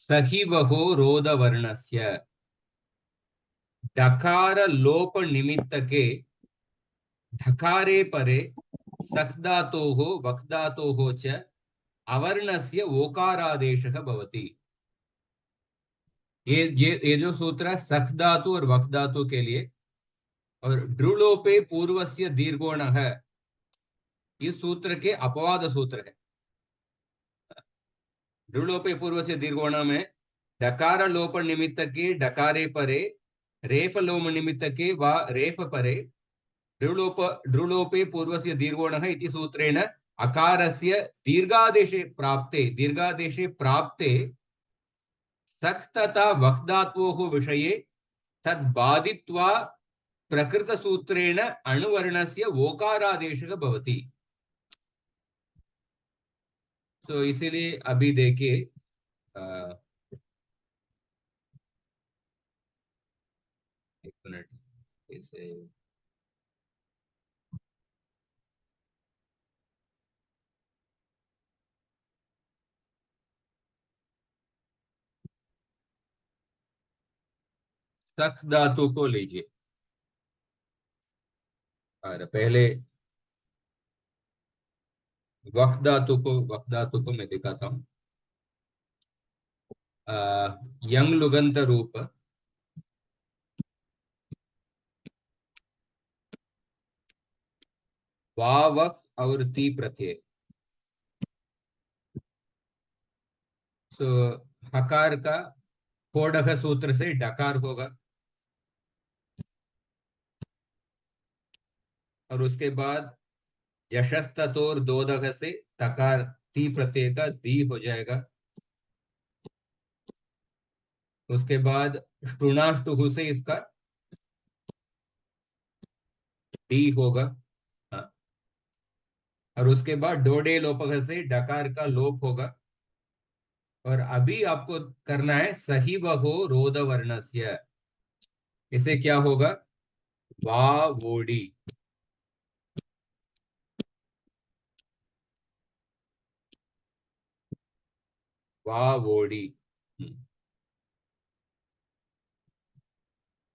सहिवहो रोदवर्णस्य डकार लोप निमित्तके ढकारे परे सख्धातोः वक्धातोः च अवर्णस्य ओकारादेशः भवति। ये जो सूत्र है सख धातु और वक् धातु के लिए, और ड्रुलोपे पूर्वस्य दीर्घोण है, इस सूत्र के अपवाद सूत्र है। ड्रुलोपे पूर्वस्य दीर्घोण में डकार लोप निमित्त के डकारे परे, रेफ लोम निमित्त के वा रेफ परे ड्रुलोपे पूर्वस्य दीर्घोणः इति सूत्रेण अकारस्य दीर्घादेशे प्राप्ते सख् तथा वक् धातोः विषये तद् बाधित्वा प्रकृतसूत्रेण अणुवर्णस्य ओकारादेशः भवति। तो इसीलिए अभी देखिए, एक मिनट, इसे सख धातु को लीजिए और पहले वक् धातु को मैं दिखाता हूं। यंग लुगंत रूप वावक और ती प्रत्यय। सो हकार का कोडक सूत्र से डकार होगा, और उसके बाद यशस्ततोर दोदक से तकार ती प्रत्यय का दी हो जाएगा। उसके बाद ष्टुनाष्टुहु से इसका डी होगा। हाँ। और उसके बाद डोडे लोपक से डकार का लोप होगा। और अभी आपको करना है सही वहो रोद वर्णस्य, इसे क्या होगा, वा वोडी। वा वोडी।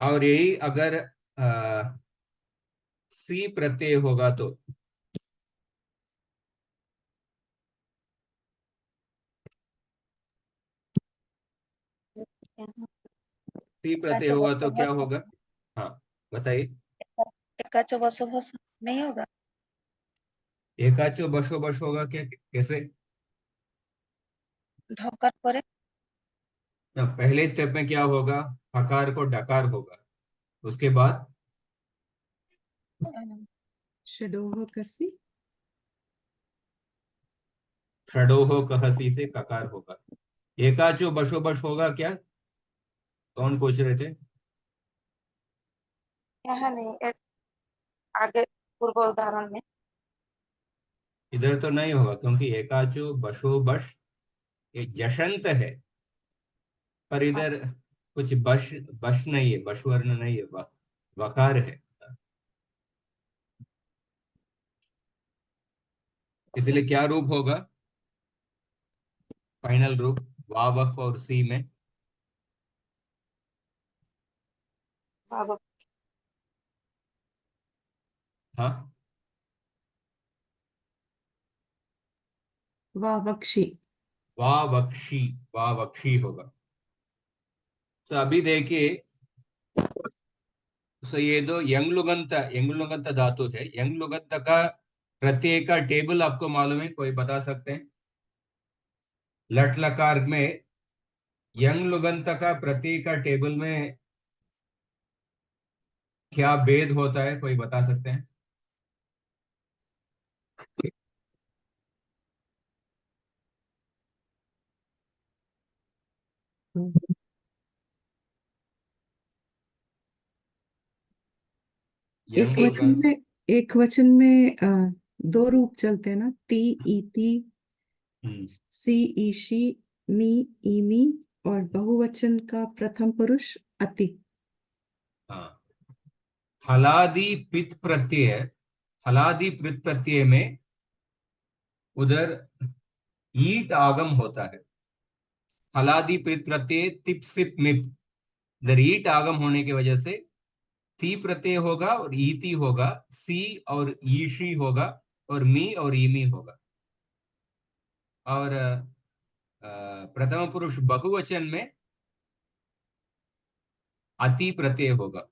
और यही अगर सी प्रत्यय होगा तो सी प्रत्यय होगा तो क्या होगा? हाँ बताइए। एकाचो बसो बस नहीं होगा? एकाचो बशो बश होगा क्या, कैसे? ढक्कर परे ना, पहले स्टेप में क्या होगा, हकार को डकार होगा, उसके बाद षडोह कसी, षडोह कहसी से ककार होगा। एकाचो बशो बश होगा क्या, कौन पूछ रहे थे? यहाँ नहीं, आगे पूर्व उदाहरण में इधर तो नहीं होगा, क्योंकि एकाचो बशो बश ये जशंत है, पर इधर कुछ बश बश नहीं है, बश वर्ण नहीं है, वकार है। इसलिए क्या रूप होगा, फाइनल रूप वावक और सी में? भावक हाँ, वावक्षी, वावक्षी, वावक्षी होगा। तो अभी देखिए, तो ये दो यंग लुगंत धातु है। यंग लुगंत का प्रत्यय का टेबल आपको मालूम है, कोई बता सकते हैं? लट लकार में यंग लुगंत का प्रत्यय का टेबल में क्या भेद होता है, कोई बता सकते हैं? यंग लुगंत एक वचन में दो रूप चलते हैं ना, ती इति, सी ईशी, मी ईमी, और बहुवचन का प्रथम पुरुष अति। हाँ, हलादि पित प्रत्यय, हलादि पित प्रत्यय में उधर ईट आगम होता है। हलादि प्रत्यय तिप सिप मिप, इधर ईट आगम होने की वजह से ती प्रत्यय होगा और ईति होगा, सी और ईशी होगा, और मी और ईमी होगा। और प्रथम पुरुष बहुवचन में अति प्रत्यय होगा।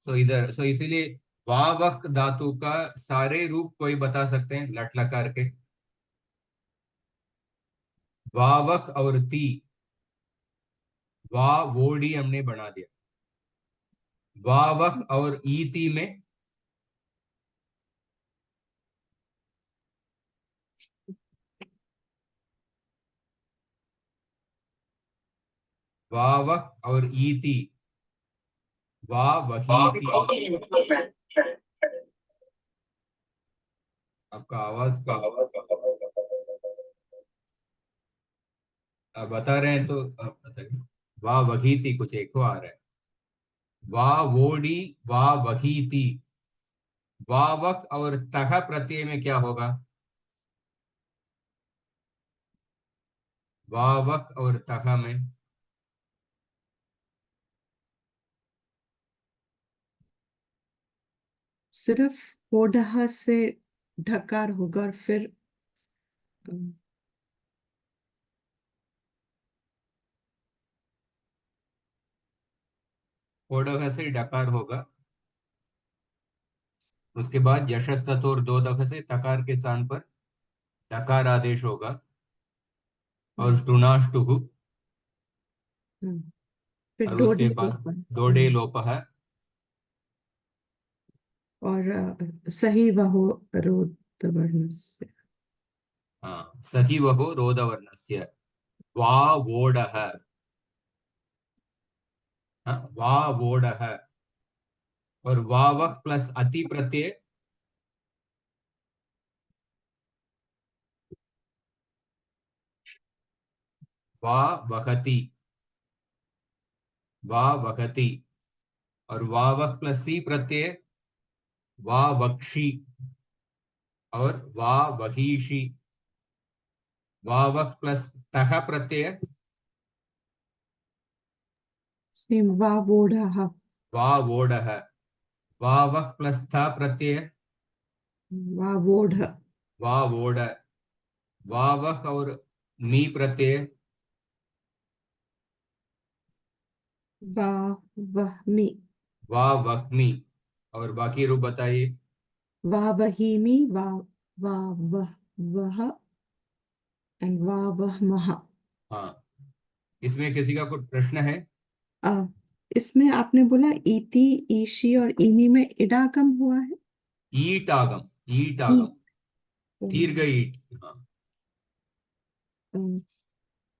सो इसीलिए वावक धातु का सारे रूप कोई बता सकते हैं लट लकार के। वावक और ती, वा वोडी हमने बना दिया। वावक और ईति में वावक और ईति, वा वही थी। आपका आवाज का आप बता रहे हैं तो आप बताइए। वा वही थी, कुछ एको आ रहा है। वा वोडी, वा वही थी। वावक और तह प्रत्यय में क्या होगा? वावक और तह में सिर्फ होडहा से ढकार होगा और फिर अम, ओडघ से डकार होगा। उसके बाद यशस तत्व दो दख से तकार के स्थान पर डकार आदेश होगा। और टुनाष्टुहु, हम्म, फिर और उसके डोडी बाद डोडे लोप है। और सही वहो रोध वर्ण से। हाँ, सही वहो रोध वर्णस्य। वा वोडः, हाँ, वा वोडः। और वावक प्लस अति प्रत्यय वा वहति, वा वहति। और वावक प्लस सी प्रत्यय वा वक्षी, और वा वहीषी। वावक प्लस तह प्रत्यय सेम वा वोढ़ः, वा वोडः। वावक प्लस था प्रत्यय वा वोढ़, वा वोड। वावक और मी प्रत्यय वा वहमी, वा वक्मी। और बाकी रूप बताइए। वा वहीमी, वा वह वह एंड वा वहमः। हाँ, इसमें किसी का कोई प्रश्न है? अ, इसमें आपने बोला इति, ईशी और इमी में इडागम हुआ है। ईट आगम, ईट ई आगम, दीर्घ ईट। हाँ,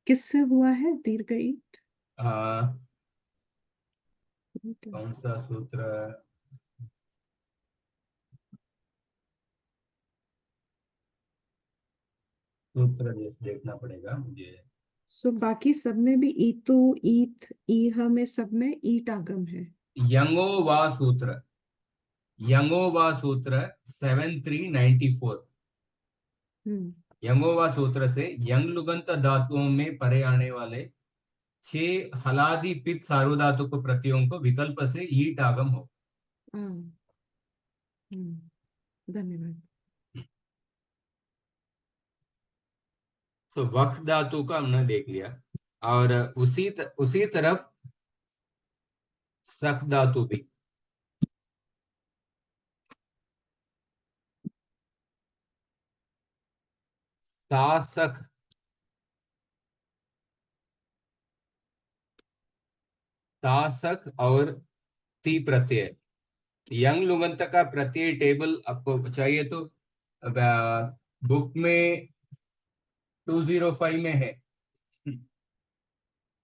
किससे हुआ है दीर्घ ईट? हाँ, कौन सा सूत्र? सूत्र जैसे देखना पड़ेगा मुझे। सो बाकी सब में भी ईतो, ईथ, ईह में सब में ईट आगम है। यंगो वा सूत्र, यंगो वा सूत्र 7394। हम्म यंगोवा सूत्र से यंग लुगंत धातुओं में परे आने वाले 6 हलादि पित सार्वधातुक प्रत्ययों को विकल्प से ईट आगम हो। हाँ, धन्यवाद। तो वक्फ धातु का हमने देख लिया। और उसी तरफ सख धातु भी। तासक, तासक और ती प्रत्यय। यंग लुगंत का प्रत्यय टेबल आपको चाहिए तो बुक में 205 में है।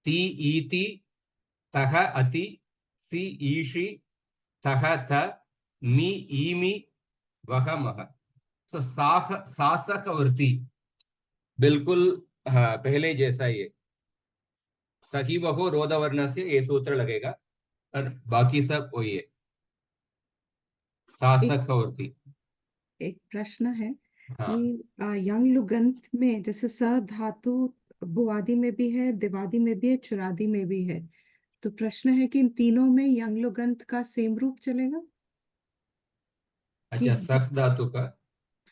ती ईति, तह अति, सी ईशी, तह थ, मी ईमी, वह मह। तो सासक और ती बिल्कुल, हाँ, पहले जैसा ही है। सही वहो रोध वर्ण से ये सूत्र लगेगा, और बाकी सब वही है, एक सासक और ती। एक प्रश्न है, हाँ, ये यंग लुगंत में जैसे स धातु भुवादी में भी है, दिवादी में भी है, चुरादी में भी है। तो प्रश्न है कि इन तीनों में यंग लुगंत का सेम रूप चलेगा कि? अच्छा, सख धातु का।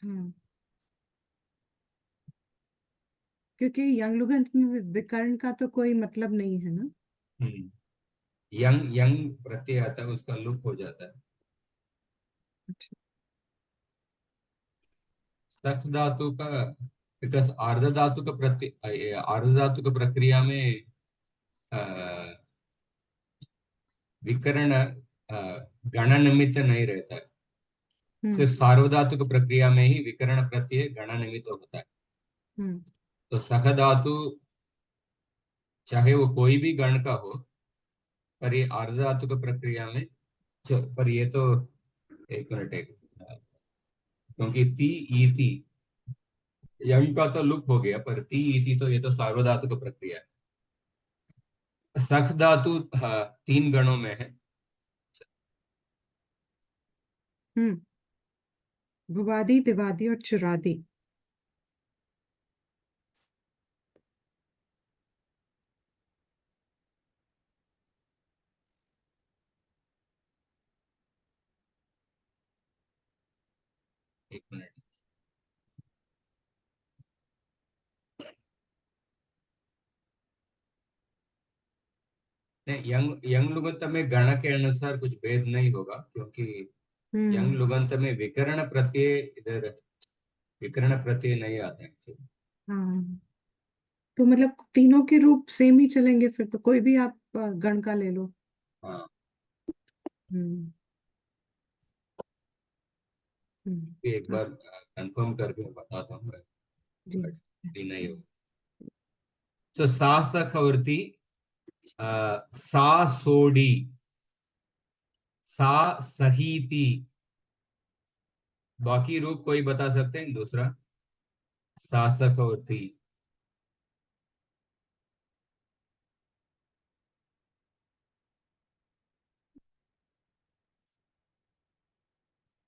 हाँ, क्योंकि यंग लुगंत में विकर्ण का तो कोई मतलब नहीं है ना। हम्म, यंग यंग प्रत्यय आता है, उसका लुप हो जाता है। अच्छा। सख धातु का, बिकॉज आर्ध धातु का प्रत्यय, आर्ध धातु का प्रक्रिया में अ, विकर्ण गण निमित्त नहीं रहता है। हम्म। सिर्फ सार्वधातुक प्रक्रिया में ही विकर्ण प्रत्यय गण निमित्त होता है। हम्म। तो सख धातु चाहे वो कोई भी गण का हो, पर ये आर्ध धातुक प्रक्रिया में पर ये तो, एक मिनट, क्योंकि ती ईति यंग का तो लुप हो गया, पर ती ईति तो ये तो सार्वधातुक प्रक्रिया है। सख धातु, हाँ, तीन गणों में है। हम्म। भुवादी, दिवादी और चुरादी। एक मिनट। नहीं, यंग यंग लुगंत में गण के अनुसार कुछ भेद नहीं होगा, क्योंकि यंग हम्म। लुगंत में विकर्ण प्रत्यय, इधर विकर्ण प्रत्यय नहीं आते हैं। हाँ, तो मतलब तीनों के रूप सेम ही चलेंगे फिर तो, कोई भी आप गण का ले लो। हाँ, हम्म। हम्म। एक हाँ, बार कंफर्म करके मैं बताता हूँ, जी। बट ये नहीं होगा। तो सा सखवर्ती, सा सोडी, सा सहीती, बाकी रूप कोई बता सकते हैं दूसरा? सा सखवर्ती,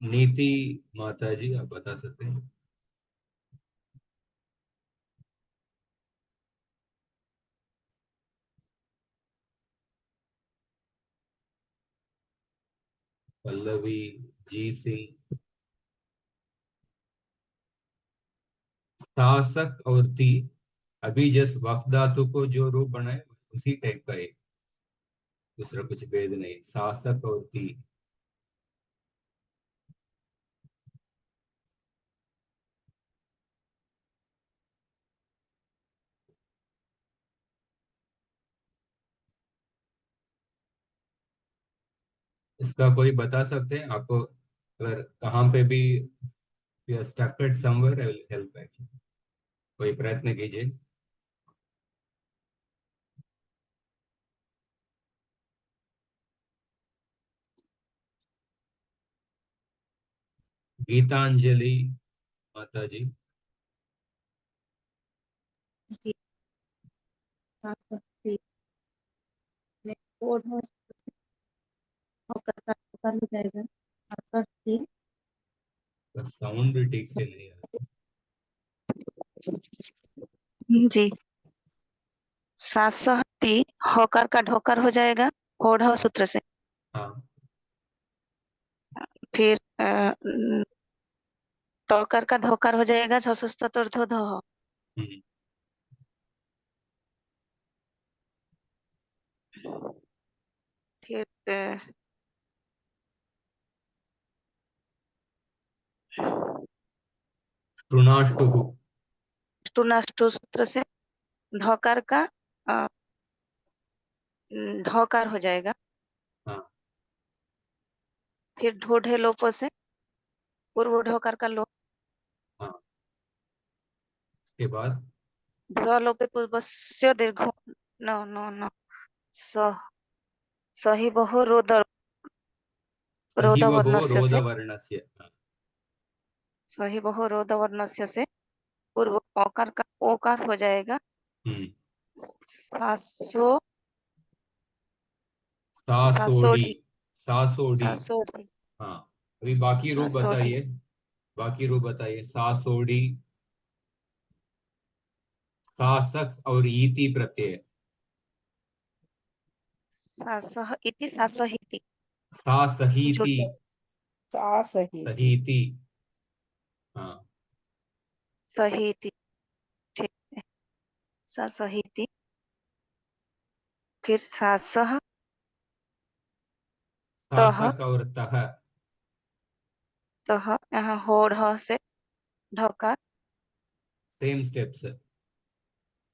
नीति माता जी, आप बता सकते हैं? पल्लवी जी सिंह। शासक और ती, अभी जिस वक्त धातु को जो रूप बनाए उसी टाइप का है, दूसरा कुछ भेद नहीं। शासक और ती, इसका कोई बता सकते हैं आपको? अगर कहाँ पे भी stuck at somewhere, I will help actually. कोई प्रयत्न कीजिए। गीतांजलि माता जी। जी, हाँ, तो ठीक है। कोड होकर का कर हो जाएगा आपका ठीक। साउंड भी ठीक से नहीं आ रहा। जी, सासहती होकर का ढोकर हो जाएगा होढ़ सूत्र से। हाँ। फिर तोकर का ढोकर हो जाएगा झसुस्तुर्धो धो। हम्म, फिर टुनाष्टुः। टुनाष्टु सूत्र से ढोकर का अ, ढोकर हो जाएगा। हाँ, फिर ढोढे लोपो से पूर्व ढोकर का लोप। हाँ, इसके बाद ढ लोपे पूर्वस्य दीर्घो। नो नो नो, स सही बहु रोद सही रोद वहो वर्णस्य रोद से। वर्णस्य। हाँ। सही बहु रोद वर्णस्य से पूर्व ओकार का ओकार हो जाएगा हम्म, सासो सासोडी, सासोढ़ी। सासोडी। सासोढ़ी। हाँ, अभी बाकी रूप सासोढ़ी। बताइए। बाकी रूप बताइए। सासोडी, सासक और ईति प्रत्यय। सासह इति सासहिति। सासहीति। छूट सही सहीति। हाँ। सहिति। ठीक है, सासहिति। फिर सासह तह। सासक और तह। तह यहाँ हो ढ से ढकार। Same steps.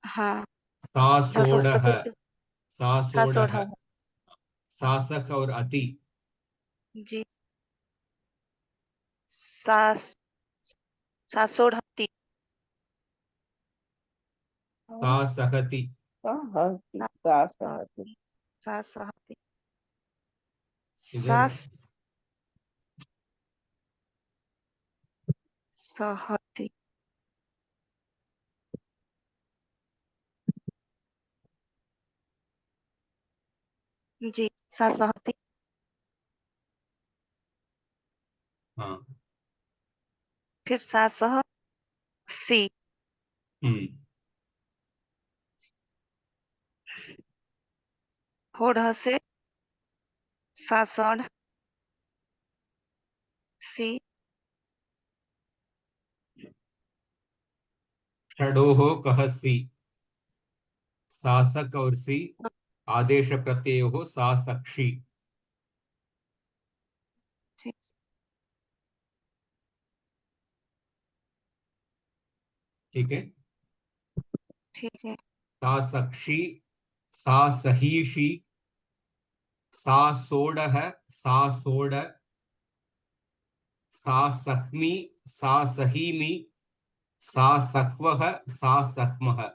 हाँ, सासोडह। झसस्तुत सासोडह। सासोढ़। सासक और अति। जी, सास सासोढ़ती। सासहति। सासहती। सासहती। इधर सास सहती। जी, सासहती। हाँ। फिर सासह सी। हो ढ से सासढ़ सी। षडोः कहसी। सासक और सी आदेश प्रत्यय हो सासक्षी। ठीक ठीक है। ठीक है। सासक्षी। सासहीषी। सासोडः। सासोड। सासह्मी। सासहीमि। सासह्वः। सासह्मः।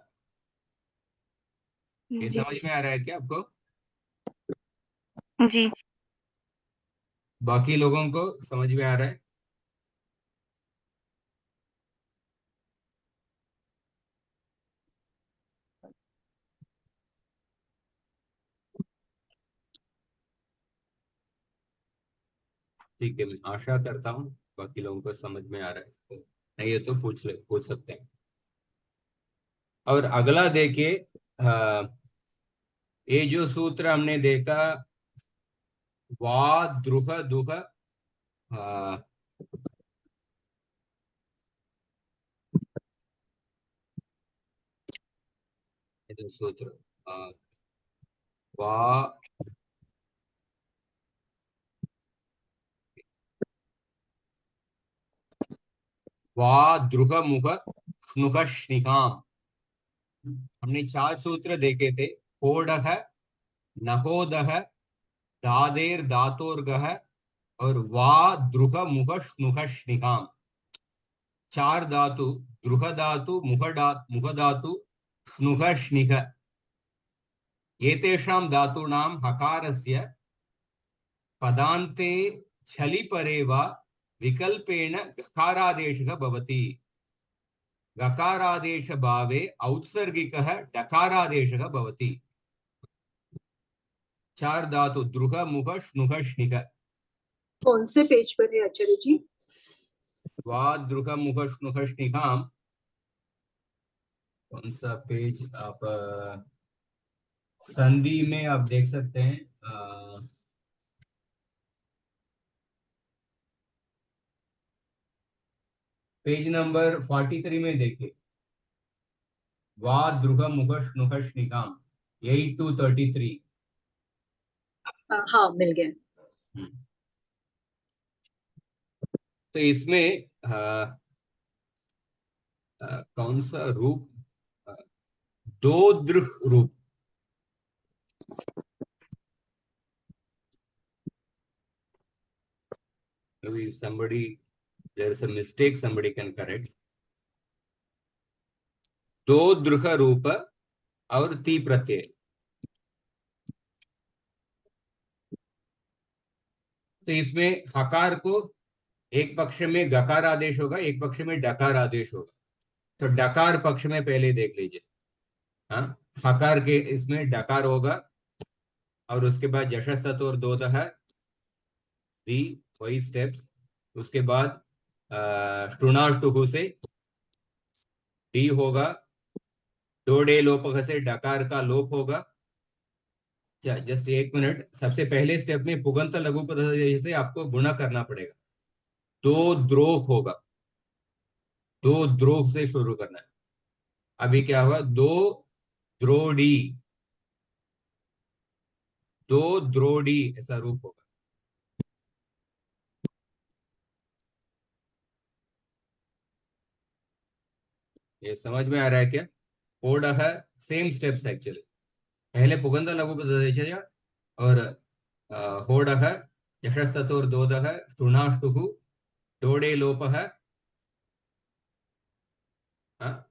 ये जी समझ में आ रहा है क्या आपको? जी। बाकी लोगों को समझ में आ रहा है? ठीक है, मैं आशा करता हूँ बाकी लोगों को समझ में आ रहा है। नहीं है तो पूछ सकते हैं। और अगला देखिए, ये जो सूत्र हमने देखा, वा द्रुह दुह। ये जो सूत्र, वा वा द्रुह मुह स्नुह स्निहाम। हमने 4 सूत्र देखे थे। होडह, नहोदह, दादेर दातोर्गह और वा द्रुह मुह स्नुह स्निहाम। 4 धातु, द्रुह धातु, मुह धातु, स्नुह स्निह, एतेषां धातूनां हकारस्य पदान्ते छलि परे वा विकल्पेन गकारादेशः भवति। गकारादेश भावे औत्सर्गिकः डकारादेशः भवति। 4 धातु द्रुह मुह स्नुह स्निह। कौन से पेज पर है आचार्य जी? वा द्रुह मुह स्नुह स्निहां। कौन सा पेज आप संधि में आप देख सकते हैं। पेज नंबर 43 में देखिए, वा द्रुह मुह स्नुह स्निहाम, 8 to 33। हाँ, मिल गया। तो इसमें कौन सा रूप, दो दृह रूप। Maybe somebody, there is a mistake, somebody can correct. दो दृह रूप और ती प्रत्यय। तो इसमें हकार को एक पक्ष में गकार आदेश होगा, एक पक्ष में डकार आदेश होगा। तो डकार पक्ष में पहले देख लीजिए। हाँ, हकार के इसमें डकार होगा और उसके बाद जशस्तत और दोदह, दी, वही स्टेप्स। उसके बाद स्टुनाष्टुहु से डी होगा, डोडे लोपक से डकार का लोप होगा। जस्ट एक मिनट, सबसे पहले स्टेप में पुगंत लघु पद से आपको गुणा करना पड़ेगा। दो द्रोह होगा, दो द्रोह से शुरू करना है। अभी क्या होगा, दो द्रोड़ी, दो द्रोड़ी ऐसा रूप होगा। ये समझ में आ रहा है क्या? ओड है, सेम स्टेप्स एक्चुअली। पहले पुगंध लघु पद और होड है, यशस्तोर्दोद है, ष्टुनाष्टुः, डोडे लोप है,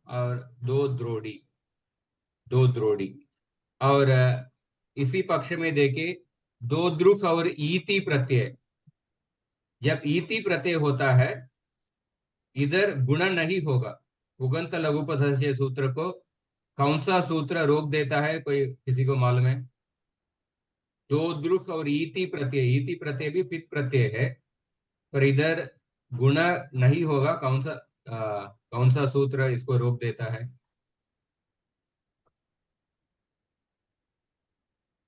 और दो द्रोड़ी, दो द्रोड़ी। और इसी पक्ष में देखे दो द्रुख और ईति प्रत्यय। जब ईति प्रत्यय होता है इधर गुण नहीं होगा। पुगंत लघुपथ से सूत्र को कौन सा सूत्र रोक देता है, कोई किसी को मालूम है? दो द्रुख और ईति प्रत्यय भी पित प्रत्यय है, पर इधर गुण नहीं होगा। कौन सा सूत्र इसको रोक देता है?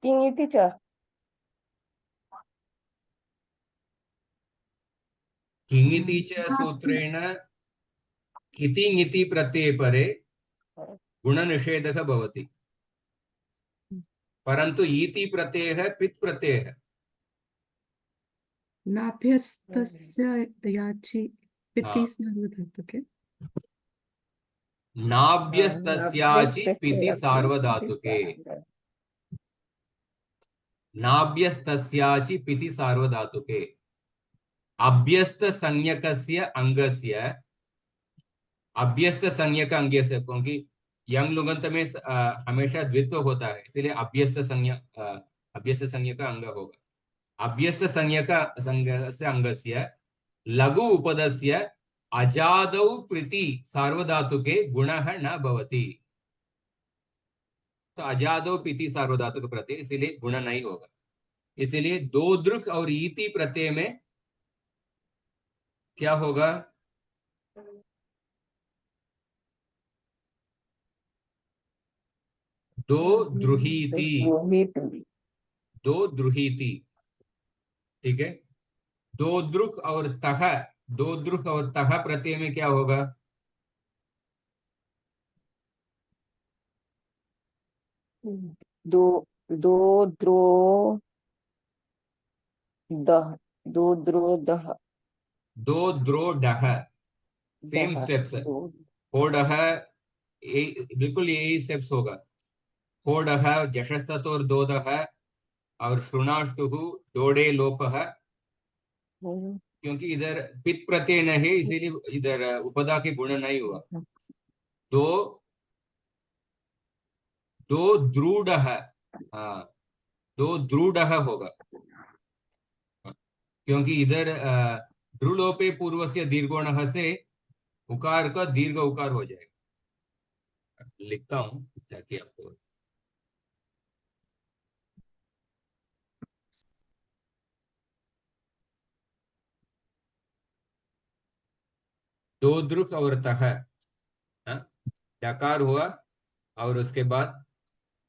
किंगिति च किंगिति च सूत्रेण किति प्रत्यय परे गुण निषेधः भवति, परंतु ईति प्रत्यय है, पित प्रत्यय है। नाभ्यस्तस्य याचि पिति हाँ, सार्वधातुके। नाभ्यस्तस्याचि पिति सार्वधातुके, नाभ्यस्तस्याचि पिति सार्वधातुके। अभ्यस्त संज्ञकस्य अंगस्य, अभ्यस्त संज्ञक अंगस्य, क्योंकि यंग लुगंत में हमेशा द्वित्व होता है, इसलिए अभ्यस्त संज्ञा, अभ्यस्त संज्ञक अंग होगा। अभ्यस्त संज्ञक संज्ञस्य अंगस्य लघु उपदस्य अजादौ प्रीति सार्वधातुके गुणः न भवति। तो अजादौ प्रीति सार्वधातुक प्रत्यय, इसीलिए गुण नहीं होगा। इसलिए दो दृक और ईति प्रत्यय में क्या होगा? दो द्रुहीति, दो द्रुहीति, ठीक है। दो द्रुक और तह, दो द्रुक और तह प्रत्यय में क्या होगा? दो दो द्रो दह, दो द्रो दह, दो द्रो डह, सेम दह, स्टेप्स है। दो हो डह, बिल्कुल यही स्टेप्स होगा। हो डह, जशस्तोर दो दह, और श्रुणाष्टुः डोडे लोप है, क्योंकि इधर पित प्रत्यय नहीं, इसीलिए इधर उपदा के गुण नहीं हुआ। दो दो द्रूढ़ है, हाँ, दो द्रूढ़ होगा, क्योंकि इधर ध्रुलोपे पूर्व से दीर्घोण से उकार का दीर्घ उकार हो जाएगा। लिखता हूं ताकि आपको दो द्रुक और तह, डकार हुआ, और उसके बाद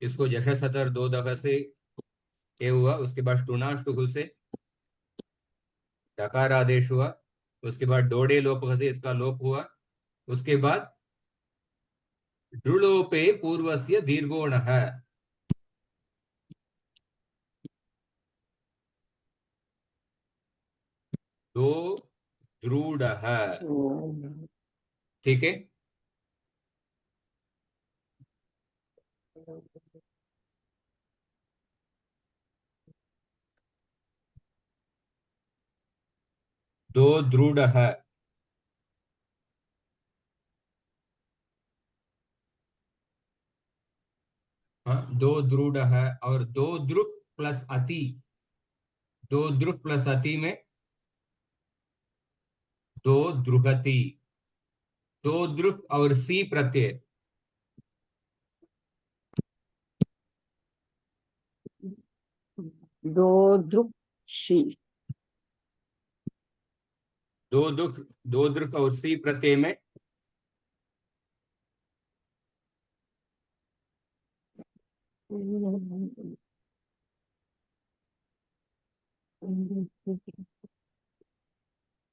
इसको जश सतर दो दह से ये हुआ, उसके बाद टुनाष्टुहु से डकार आदेश हुआ, उसके बाद डोडे लोप से इसका लोप हुआ, उसके बाद ध्रुलोपे पूर्वस्य दीर्घोण है, दो द्रूढ़ है, ठीक है। दो द्रूढ़ है, हाँ, दो द्रूढ़ है, और दो द्रुक प्लस अति, दो द्रुक प्लस अति में दो द्रुहति, दो द्रुक और सी प्रत्यय, दो द्रुक शी, दो द्रुक और सी प्रत्यय में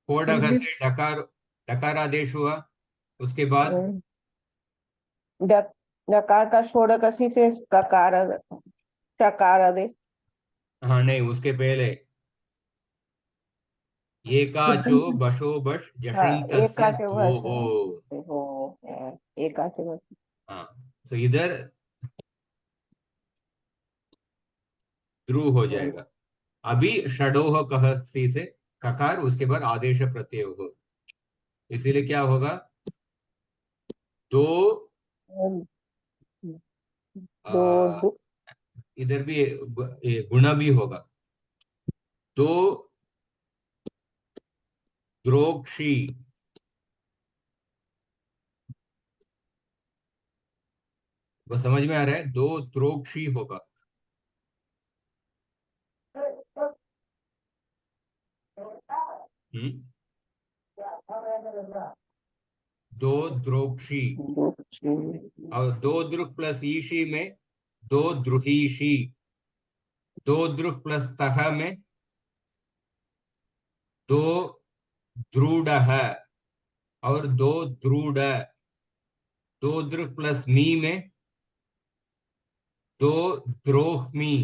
फोड़ पहले से डकार, डकार आदेश हुआ, उसके बाद डकार का षोडकसी से ककार चकार आदेश। हाँ नहीं, उसके पहले एकाचो बशो बश हाँ, जशंतस्य एकाचे द्वोः। हो, एकाचे वर्ष। हाँ, तो इधर ध्रुव हो जाएगा। अभी षडोह कह सी से ककार, उसके बाद आदेश प्रत्यय हो, इसीलिए क्या होगा, दो दो आ, दो इधर भी गुणा भी होगा, दो द्रोक्षी, वो समझ में आ रहा है, दो द्रोक्षी होगा। हम्म, दो द्रोक्षी, और दो द्रुक प्लस ईशी में दो द्रुहीशी, दो द्रुक प्लस तह में दो द्रूढ़, और दो द्रूढ़, दो द्रुक प्लस मी में दो द्रोहमी,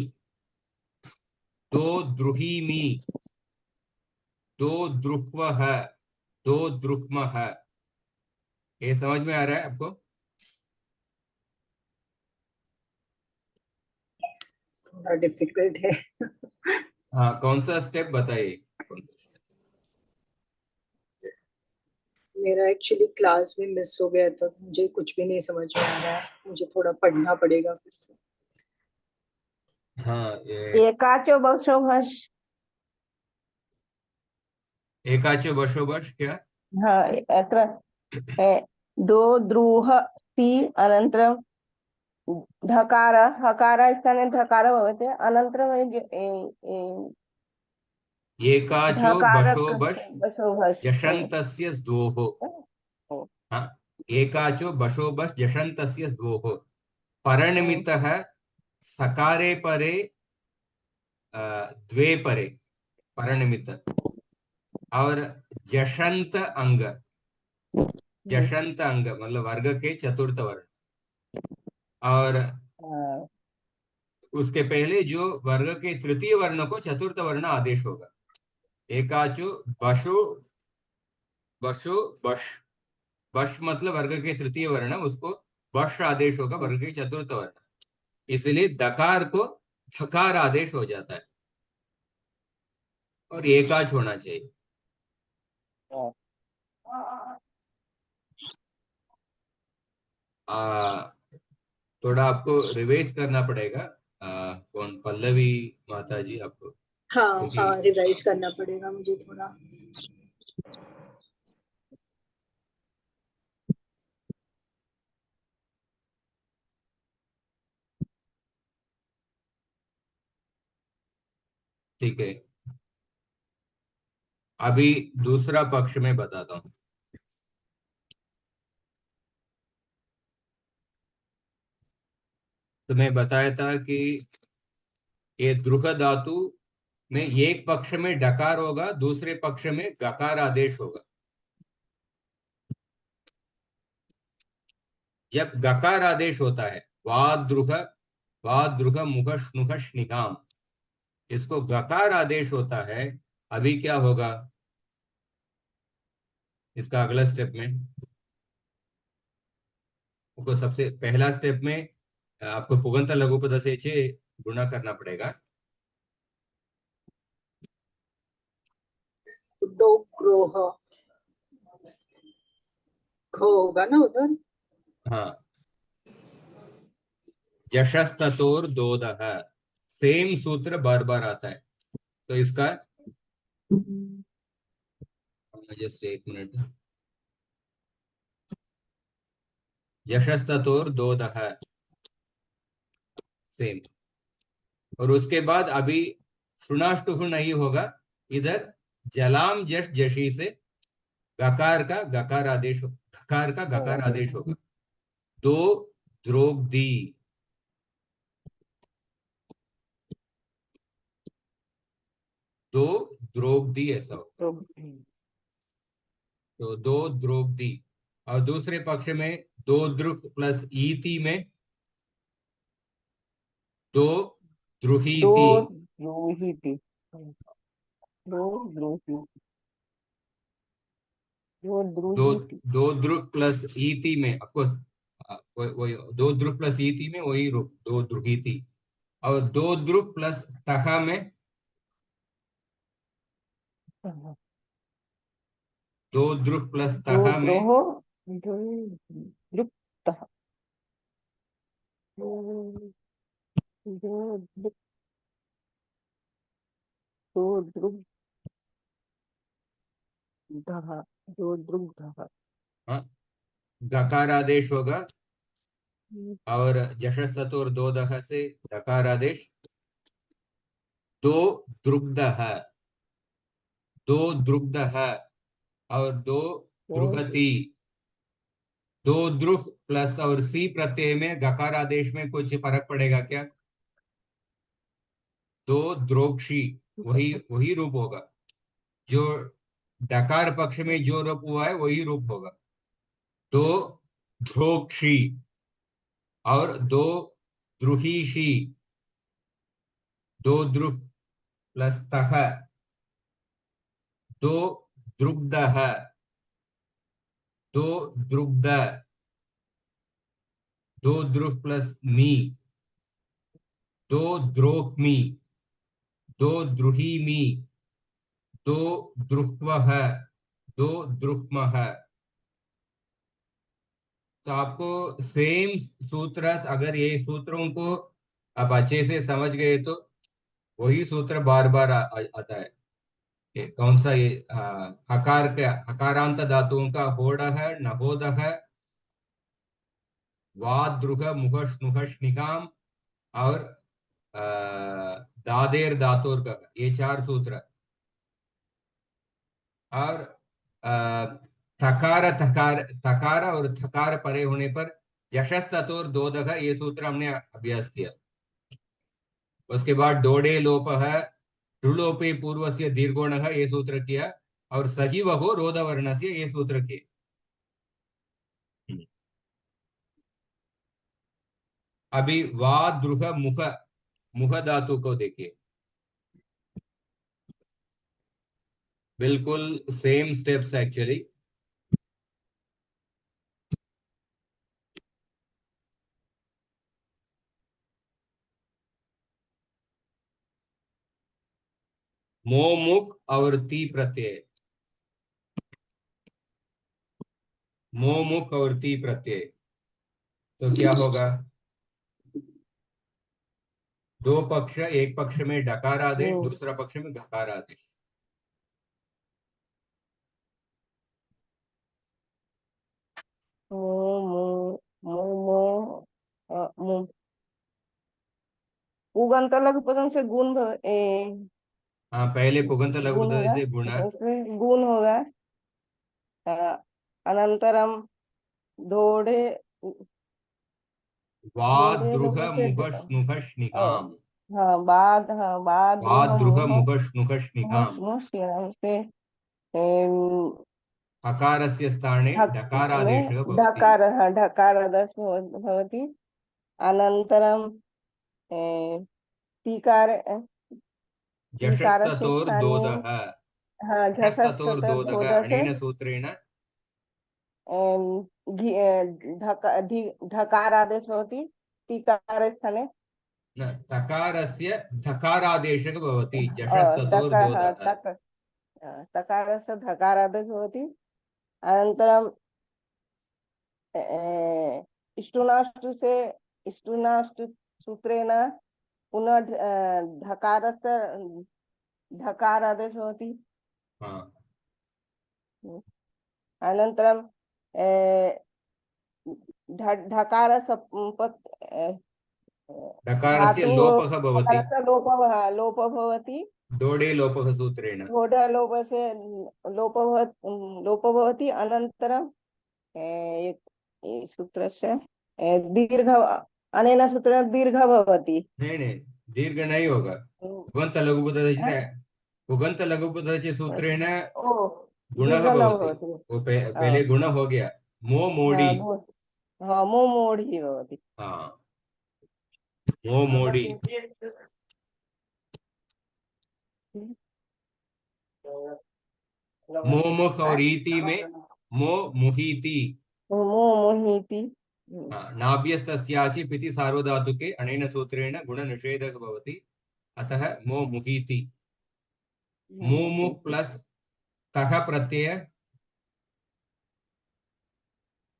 दो द्रुहीमी, दो द्रुह्व, दो द्रुह्म। ये समझ में आ रहा है आपको? थोड़ा डिफिकल्ट है। हाँ, कौन सा स्टेप बताइए, कौन सा step? मेरा एक्चुअली क्लास में मिस हो गया था, मुझे कुछ भी नहीं समझ में आ रहा है, मुझे थोड़ा पढ़ना पड़ेगा फिर से। हाँ, ये एकाचो बसो भस। एकाचो बशोबश क्या? हाँ, अत्र दो द्रुह सी अनन्तरं ढकार हकार स्थाने ढकार भवति, अनन्तरं एकाचो ढकारक बशोबश बसो भस। जशंतस्य द्वोः। हाँ, एकाचो बशोबश जशंतस्य द्वोः, परनिमित्तः सकारे परे द्वे परे, परनिमित्त, और जशंत अंग, जशंत अंग मतलब वर्ग के चतुर्थ वर्ण, और उसके पहले जो वर्ग के तृतीय वर्ण को चतुर्थ वर्ण आदेश होगा। एकाचो बशो, बशो बश, बश मतलब वर्ग के तृतीय वर्ण, उसको बश आदेश होगा वर्ग के चतुर्थ वर्ण, इसलिए दकार को ठकार आदेश हो जाता है, और एकाच होना चाहिए। थोड़ा आपको रिवाइज करना पड़ेगा। कौन, पल्लवी माता जी आपको, हाँ क्योंकि हाँ, रिवाइज करना पड़ेगा मुझे थोड़ा। ठीक है, अभी दूसरा पक्ष में बताता हूं। तो मैं बताया था कि ये द्रुह धातु में एक पक्ष में डकार होगा, दूसरे पक्ष में गकार आदेश होगा। जब गकार आदेश होता है, वाद्रुह, वाद्रुह मुख श्नुह श्निगाम, इसको गकार आदेश होता है, अभी क्या होगा इसका अगला स्टेप में, आपको सबसे पहला स्टेप में आपको पुगंत लघुपद से चे गुणा करना पड़ेगा। तो दो ग्रोह घ होगा ना उधर। हाँ, जशस्ततोर दोदह, सेम सूत्र बार बार आता है, तो इसका जस्ट एक मिनट, यशस्ततोर दोदह सेम, और उसके बाद अभी शुनाष्टुह नहीं होगा, इधर जलाम जश जशी से गकार का गकार आदेश, गकार का गकार आदेश होगा। दो द्रोग्दी, दो द्रौपदी ऐसा हो। द्रौपदी। तो दो द्रौपदी। और दूसरे पक्ष में दो द्रुक प्लस ईति में दो दो द्रुहीति। द्रोहिति। दो द्रोही। दो दो द्रोहिति। दो द्रुक प्लस ईति में ऑफकोर्स वही दो द्रुक प्लस ईति में वही रूप दो द्रुहीति। और दो द्रुक प्लस तह में दो द्रुक प्लस दो तह में द्रोह। दो द्रुक्तः। दो दो द्रुक। दो द्रुग्धः। दो द्रुग्धः। हाँ, गकार आदेश होगा और जशस ततुर दो दह से दकार आदेश। दो द्रुग्धः। दो द्रुग्धः और दो दो द्रुहति। दो द्रुह प्लस और सी प्रत्यय में गकार आदेश में कुछ फर्क पड़ेगा क्या? दो द्रोक्षी वही वही रूप होगा जो डकार पक्ष में जो रूप हुआ है वही रूप होगा। दो ध्रोक्षी और दो द्रुहीशी। दो द्रुह प्लस तह। दो द्रुग्धः। दो द्रुग्ध। दो द्रुह प्लस मी। दो द्रोह्मी। दो द्रुहीमी। दो द्रुह्वः। दो द्रुह्मः। तो आपको सेम सूत्र, अगर ये सूत्रों को आप अच्छे से समझ गए तो वही सूत्र बार बार आता है। ये कौन सा? ये हकार का हकारांत धातुओं का होडः नहोदः वाद्रुह मुह स्नुह स्निकाम और आ, दादेर धातुर का ये चार सूत्र। और आ, थकार थकार थकार और थकार परे होने पर जशस ततोर दोदघ ये सूत्र हमने अभ्यास किया। उसके बाद डोडे लोप है रुलोपे पूर्व से दीर्घोण ये सूत्र किया और सही वहो रोधवर्ण से ये सूत्र किए। अभी वा द्रुह मुख मुख धातु को देखिए, बिल्कुल सेम स्टेप्स एक्चुअली। मो मुख और ती प्रत्यय। मो मुख और ती प्रत्यय तो क्या होगा? दो पक्ष, एक पक्ष में डकार आदेश दूसरा पक्ष में घकार आदेश। मो मो मो मो मो उगंत लघु पदम से गुण हाँ, पहले पुगंत लघु गुण होगा। से गुण। उसमें गुण होगा। अनंतरम धोड़े। धोड़े वाद्रुह लोगों से मुख स्नुह स्निकाम। हाँ बाद द्रोह वाद्रुह मुह मुख स्नुह स्निकाम। मुह से हकारस्य स्थाने में डकारादेशः भवति। ढकार, हाँ ढकार आदेश भवति। अनन्तरं टीकार टीकारस्य जशस्ततोर स्थाने दोदः। हाँ जशस्ततोर झषस्तत दोदः धोदः से अनेन सूत्रेण ढकार आदेश भवति टीकार स्थाने। न तकारस्य धकारादेशः भवति जशस्ततोर तकार, हाँ दोदः। तकारस्य धकार आदेश भवति। अनन्तरं इष्टुनाष्टु से इष्टुनाष्टु सूत्रेण पुनः ढकारस्य ढकार आदेश भवति। हाँ, अनन्तरं ढकार डकारस्य धातु लोपः भवति। ढकारस्य लोपः लोपः भवति। डोडे लोपः सूत्रेण। लोपस्य लोपः भवति। अनन्तरं सूत्रस्य दीर्घ, अनेन सूत्रेण दीर्घ भवति। नहीं नहीं, दीर्घ नहीं होगा। पुगंत लघु पद पुगंत लघुपदस्य सूत्रेण ओ गुणः दीर्घ न भवति। भवति। वो पहले गुण हो गया। मो मोडी। मो मोढि भवति। हाँ, मो मोडी। मो मुख और इति में मो मुहीति। मो मोहीति। नाभ्यस्तस्याचि पिति सार्वधातुके अनेन सूत्रेण गुणनिषेधः भवति, अतः मो मुहीति। मो मुख प्लस तः प्रत्यय,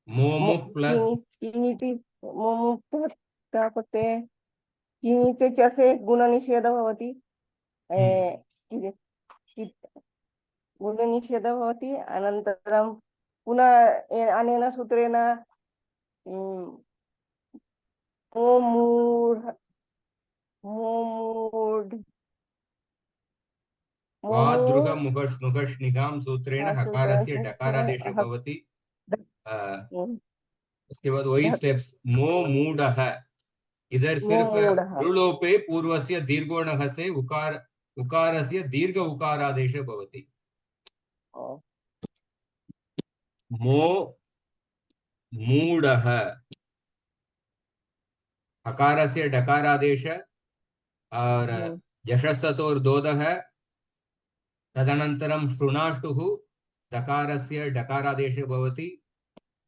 मो मुख प्लस किञ्चित् च से गुणनिषेधः भवति। गुणनिषेधः भवति। अनन्तरं पुनः अनेन सूत्रेण वादृगमुखश्नुखश्निगां सूत्रेण हकारस्य डकारादेशो भवति। उसके बाद वही स्टेप्स। मो मूढ़ः, इधर सिर्फ रुलोपे पूर्वस्य दीर्घोणः से उकारस्य दीर्घ उकारादेश भवति। मो मूढ़ः हकारस्य डकारादेश और यशस्ततोर्दोदः, तदनन्तरं श्रुणाष्टुः दकारस्य डकारादेश भवति।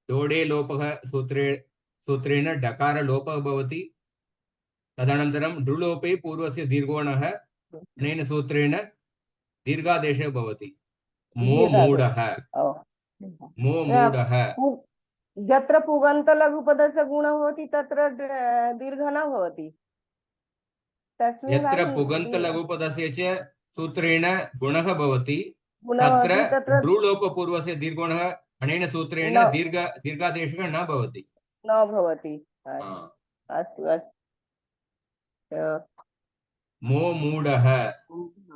दोडे लोपः सूत्रेण डकार लोपः भवति। तदनन्तरं डृलोपे पूर्वस्य दीर्घोणः अनेन सूत्रेण दीर्घादेशः भवति। मो मूढः, मो मूढः। यत्र पुगन्त लघुपदस्य गुणः भवति तत्र दीर्घ न भवति। यत्र पुगन्त लघुपदस्य च सूत्रेण गुणः भवति तत्र डृलोप पूर्वस्य दीर्घोणः अनेन सूत्रेण दीर्घादेशः न भवति। न भवति। अस्तु अस्तु। मो मूढ़ः,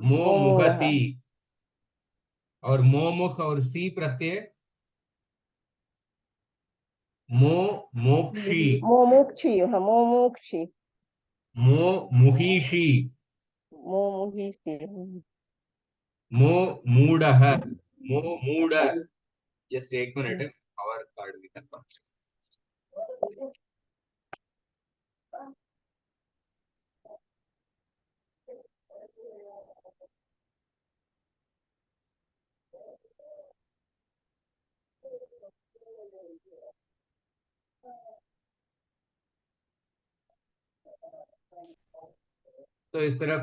मो मुहति और मो मुख और सी प्रत्यय मो मोक्षी, मो मोक्षी, मो मोक्षी, मो मुहीषी, मो मुहीषी, मो मूढ़ः, मो मूढ़। जस्ट एक मिनट, पावर कार्ड भी करता हूं। तो इस तरफ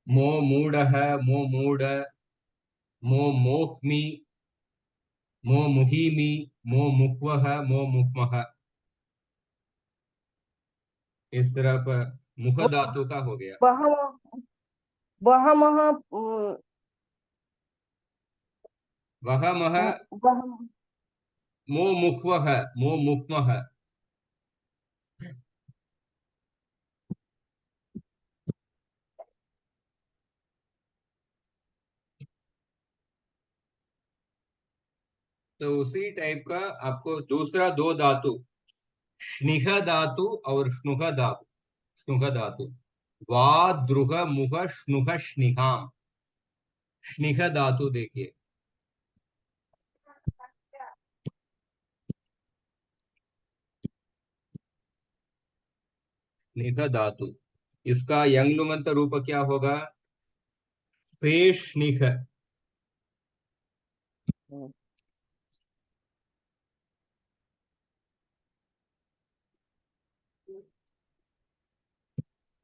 मो मूढ़ः, मो मूढ़, मो मोक्मि, मो मुहीमि, मो मुक्वः, मो मुक्मः। इस तरफ मुख धातु का हो गया। वहमः, वहमः, मो मुक्वः, मो मुक्मः। तो उसी टाइप का आपको दूसरा दो धातु, स्निह धातु और श्नुह धातु, श्नुह धातु, वा द्रुह मुह श्नुह स्निहाम, स्निह धातु देखिए। स्निह धातु, इसका यंगलुमंत रूप क्या होगा? से स्निह।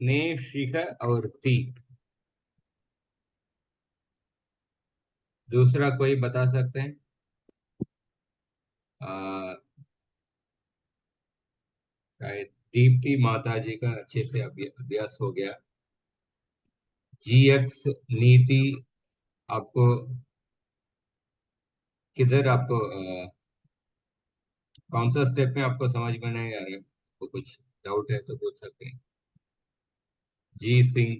ने शिख और ती। दूसरा कोई बता सकते हैं? शायद दीप्ति माता जी का अच्छे से अभ्यास हो गया। GX नीति आपको किधर, आपको कौन सा स्टेप में आपको समझ में नहीं आ रहा है? तो कुछ डाउट है तो पूछ सकते हैं। जी सिंह,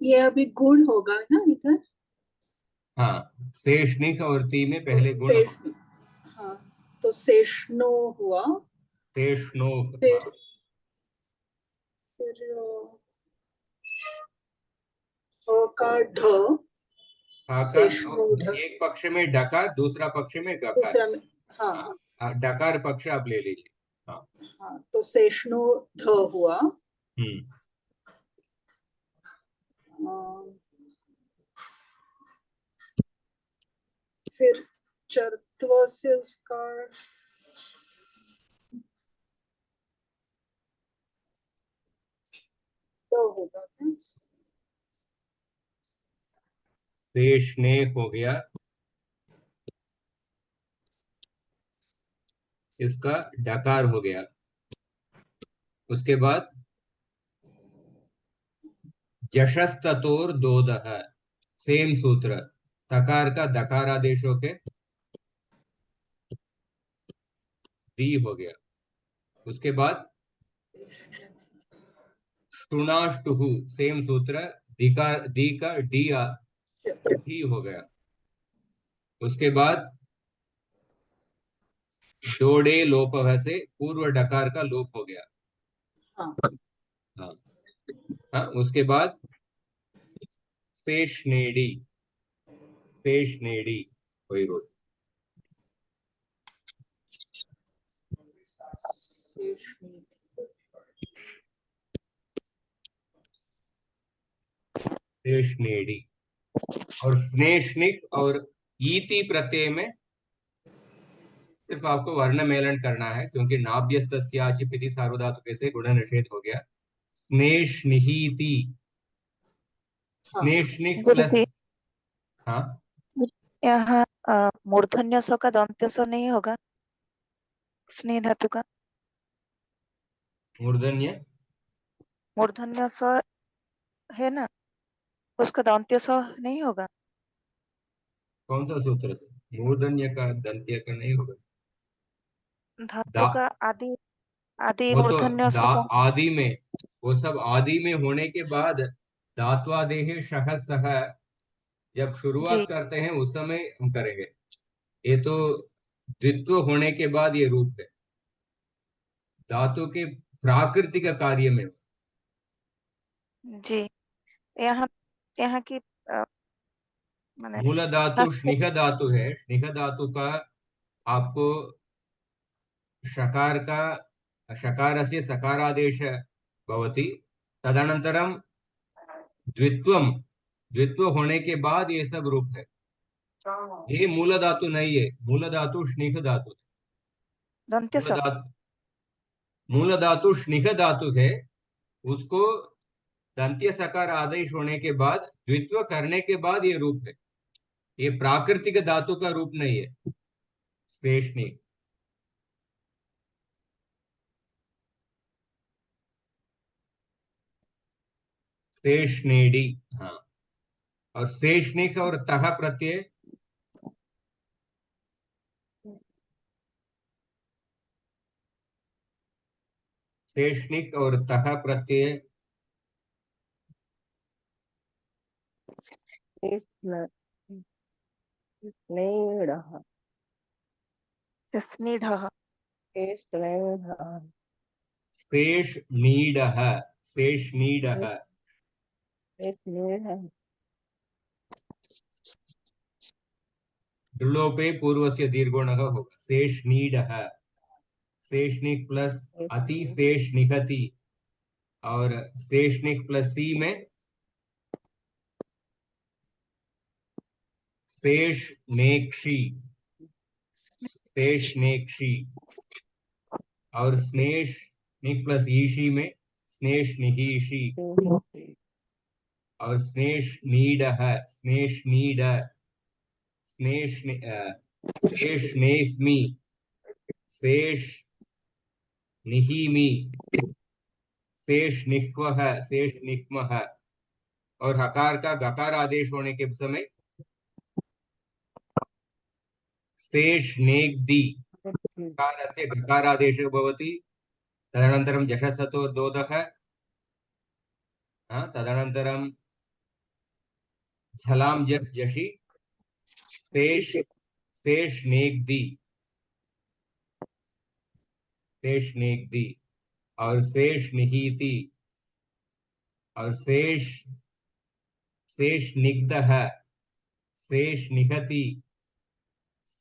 ये अभी गुण होगा ना इधर? हाँ, शेषनिक और ती में पहले गुण। हाँ, तो शेषनो हुआ, शेषनो, फिर हाँ। फिर का ढ, हा का शेषणोढ, एक पक्ष में डकार, दूसरा पक्ष में गकार। दूसरा में, हाँ डकार पक्ष आप ले लीजिए। हाँ हाँ, तो शेषणो ढ हुआ। फिर चरत्व से उसका तो होगा क्या? शेषने हो गया, इसका डकार हो गया। उसके बाद जशस्ततोर दोदह, सेम सूत्र, तकार का दकार आदेश होके दी हो गया। उसके बाद ष्टुनाष्टुहु, सेम सूत्र, दिकार दी का डी हो गया। उसके बाद डोडे लोपः से पूर्व डकार का लोप हो गया। हाँ हाँ हाँ। उसके बाद शेषनेडी, शेषनेडी वही रोड। शेषनी, शेषनेडी और स्नेशनिक और ईति प्रत्यय में सिर्फ आपको वर्ण मेलन करना है, क्योंकि नाभ्यस्तस्याचिपिति सार्वधातुके से गुण निषेध हो गया। स्नेश निहीति, हाँ स्नेशनिक प्लस, गुरुजी, हाँ यहाँ मूर्धन्य स का दंत्य स नहीं होगा स्नेह धातु का? मूर्धन्य मूर्धन्य स है ना, उसका दंत्य स नहीं होगा? कौन सा सूत्र से? मूर्धन्य का दंत्य का नहीं होगा। धातु दा का आदि, आदि वो तो मूर्धन्य स का। आदि में, वो सब आदि में होने के बाद धात्वादेह शह सह जब शुरुआत जी करते हैं उस समय हम करेंगे। ये तो द्वित्व होने के बाद ये रूप है, धातु के प्राकृतिक कार्य में। जी, यहाँ यहाँ की माने मूल धातु हस्त- स्निह धातु है, स्निह धातु का आपको शकार का, शकारस्य सकारादेश भवति, तदनन्तरं द्वित्वम, द्वित्व होने के बाद ये सब रूप है। ये मूल धातु नहीं है, मूल धातु स्निह धातु है। दंत्य मूल स। धातु, मूल धातु स्निह धातु है, उसको दंत्य सकार आदेश होने के बाद द्वित्व करने के बाद ये रूप है। ये प्राकृतिक धातु का रूप नहीं है। स्टेशनी, शेषनेडी। हाँ, और शेषनिक और तह प्रत्यय, शेषनिक और तह प्रत्यय स्न- स्नेहः, स्निधः। स्नेहः, शेष नीड, शेष नीड, स्नेहः, लोपे पूर्व से दीर्घो न होगा। शेष नीड, शेषनिक प्लस अति शेष निकति, और शेषनिक प्लस सी में शेष नेक्षी, शेष नेक्षी, और स्नेश निक प्लस ईशी में स्नेश निहीशी, और स्नेश नीड, स्नेश नीड, स्नेश शेष नेस्मी, शेष निहीमी, शेष निह्व, शेष निक्म, और हकार का गकार आदेश होने के समय शेष नेग्दी, हकारस्य गकार आदेशो भवति, तदनन्तरं जशसतो दोदः, तदनन्तरं झलां जप जशि, शेष, शेष नेग्दी, शेष नेग्दी, और शेष निहीति, और शेष सेष्निग्धः, सेष्निहति,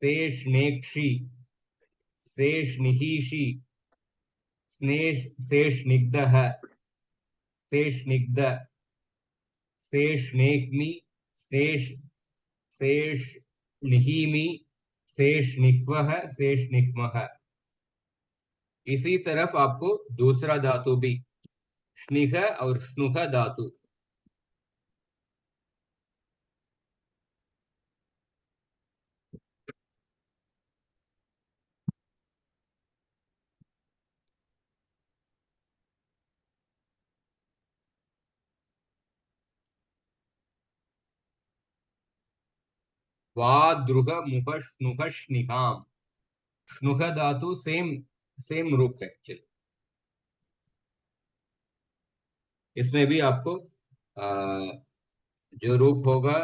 सेष्नेक्षि, सेष्निहीषि, सेष्निग्धः, सेष्निग्ध, सेष्नेह्मि, सेष्निहीमि, सेष्निह्वः, सेष्निह्मः। इसी तरफ आपको दूसरा धातु भी स्निह और स्नुह धातु, वा द्रुह मुह स्नुह स्निहाम। स्नुह धातु सेम सेम रूप है। चलिए, इसमें भी आपको जो रूप होगा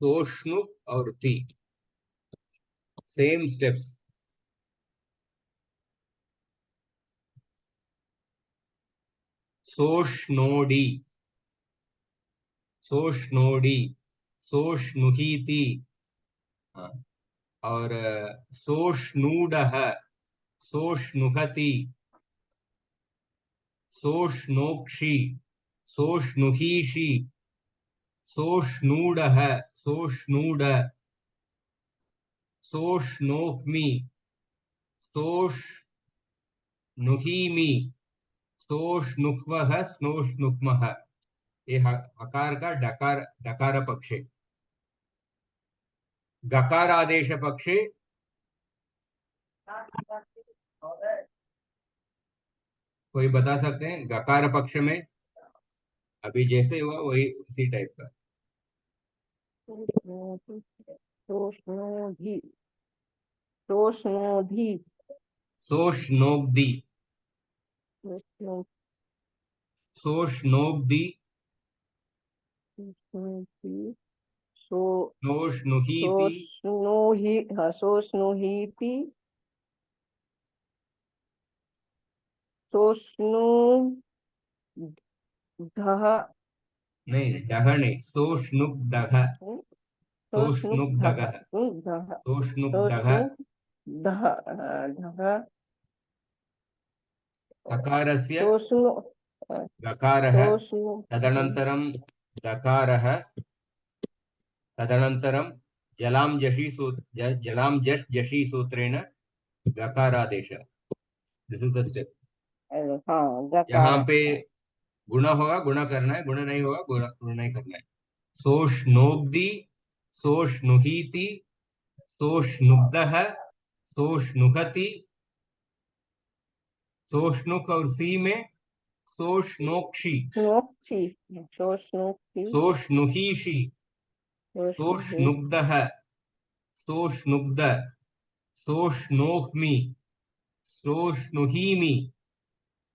सोष्णु और ती, सेम स्टेप्स। सोष्णोडी, सोष्णोडी, सोष्णुहीति, हाँ, और सोष्णूडः, सोष्णुहति, सोष्णोक्षि, सोष्णुहीषि, सोष्णूडः, सोष्णूड, सोष्णोक्मि, सोष्णुहीमि, सोष्णुह्वः, स्नोष्णुक्मः। ये हकार का डकार डकार पक्षे। गकार आदेश पक्षे कोई बता सकते हैं? गकार पक्ष में अभी जैसे हुआ वही उसी टाइप का। सोष्णोधि, सोष्णोधि, सोष्णोग्धि, सोष्णो, सोष्णोग्धि, सोष्णोधि, सो, सोष्णुहीति, सोष्णोहि, हाँ, सोष्णुहीति, सोष्णुधः, नहीं डह नहीं, सोष्णुग्धः, सोष्णुधः, सोष्णुग्धः, सोष्णुग्धः। सोष्णुधः, धः, हकारस्य सोष्णु, गकारः, सोष्णु, तदनन्तरं दकारः, तदनन्तरं जलां जस् जषि सूत्रेण गकारादेश। This is the step. हाँ, यहाँ गकार, पे गुण होगा, गुण करना है, गुण नहीं होगा, गुण नहीं करना है। सोष्णोग्धि, सोष्णुहीति, सोष्णुग्धः, सोष्णुहति, सोष्णुक और सी में सोष्णोक्षि, सोष्णोक्षि, सोष्णोक्षि, सोष्णुहीषि, सोष्णुहि, सोष्णुग्धः, सोष्णुग्ध, सोष्णोह्मि, सोष्णुहीमि,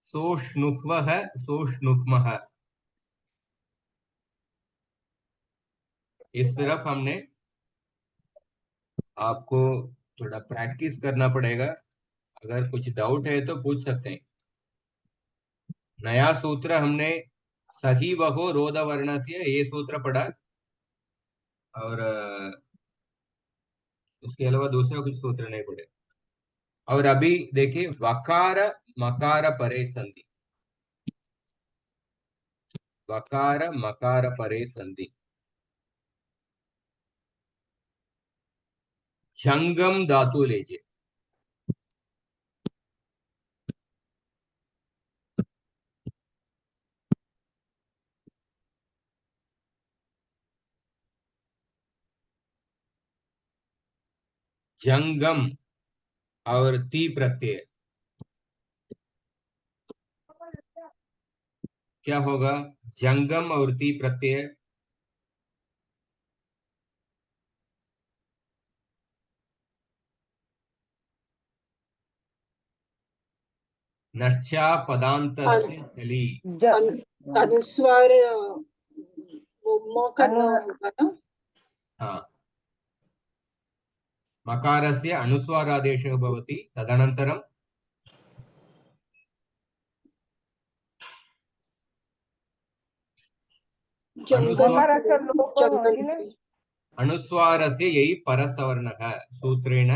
सोष्णुह्वः, सोष्णुक्मः। इस तरफ हमने आपको थोड़ा प्रैक्टिस करना पड़ेगा। अगर कुछ डाउट है तो पूछ सकते हैं। नया सूत्र हमने सही वहो रोध वर्ण से ये सूत्र पढ़ा, और उसके अलावा दूसरा कुछ सूत्र नहीं पढ़े। और अभी देखिए वकार मकार परे संधि, वकार मकार परे संधि। जंगम धातु लीजिए, जंगम और ती प्रत्यय क्या होगा? जंगम और ती प्रत्यय नश्चा पदान्तस्य चली। अनुस्वार वो म करना अनु, होगा ना। हाँ, मकारस्य अनुस्वारादेशः भवति, तदनन्तरं वकारस्य लोपः अस्ति न? जङ्गन्ति अनुस्वारस्य यही परसवर्णः सूत्रेण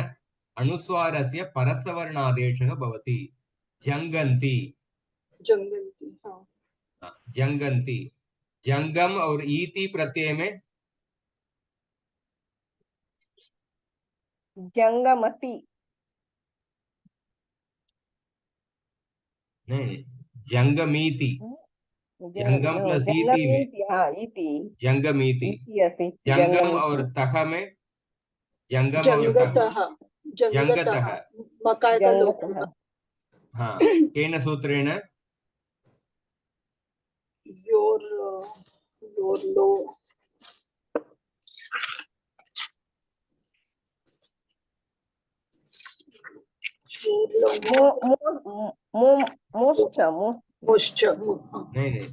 अनुस्वारस्य परसवर्णादेशः भवति। जङ्गन्ति जङ्गन्ति हाँ जङ्गन्ति जंगम और ईति प्रत्यय में जंगमति नहीं जंगमीति जंगम प्लस ईति में जंगमीति हाँ इति जंगमीति इति अस्ति जंगम और जंगमीति तह में जंगम और तह जङ्गतः जंगतः मकार का लोप जंगतः होगा हाँ केन सूत्रेण योर लो मोश्च मोश्च नहीं नहीं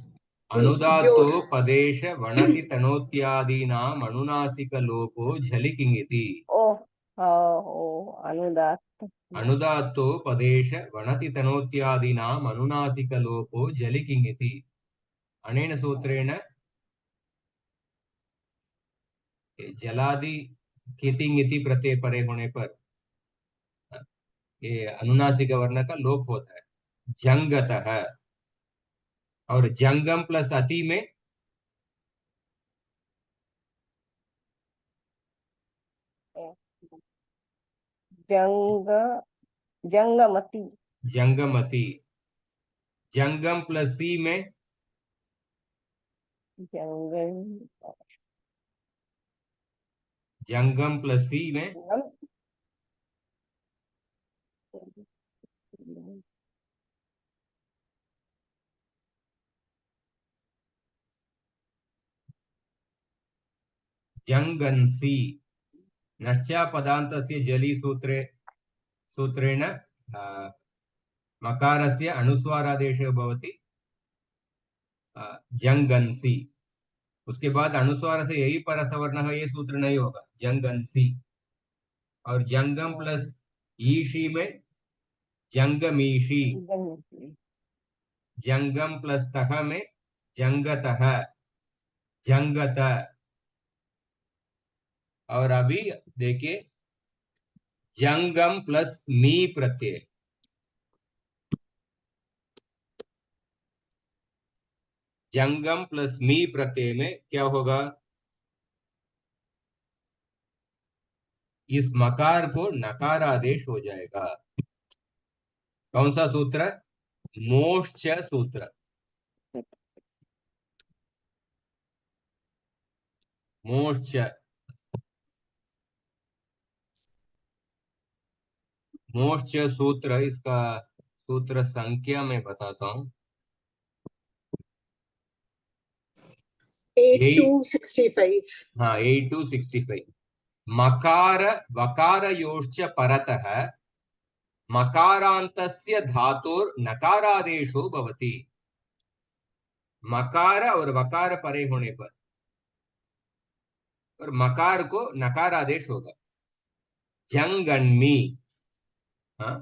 अनुदातो पदेश वणति तनोत्यादीनाम् अनुनासिक लोपो झलिकिङिति ओ अनुदात अनुदातो पदेश वणति तनोत्यादीनाम् अनुनासिक लोपो झलिकिङिति अनेन सूत्रेण जलादि कितिंग इति प्रत्यय परे होने पर ये अनुनासिक वर्ण का लोप होता है। जंगतः और जंगम प्लस अति में जंगमति जंगमति जंगम प्लस सी में जंगम प्लस सी में जंगन्सी नश्चा पदान्तस्य जली सूत्रेण मकारस्य अनुस्वारादेशः भवति जंगन्सी। उसके बाद अनुस्वार से यही परसवर्ण है, ये सूत्र नहीं होगा जंगन्सी। और जंगम प्लस ईशी में जंगमीशी जंगम प्लस तह में जंगतः जंगत। और अभी देखिए जंगम प्लस मी प्रत्यय जंगम प्लस मी प्रत्यय में क्या होगा इस मकार को नकारादेश हो जाएगा। कौन सा सूत्र मोश्च सूत्र मोश्च मोश्च सूत्र इसका सूत्र संख्या में बताता हूं 8265 हाँ 8265 मकार वकारयोश्च परतः मकारान्तस्य धातुर नकारादेशो भवति। मकार और वकार परे होने पर और मकार को नकारादेश होगा जंगन्मी। हाँ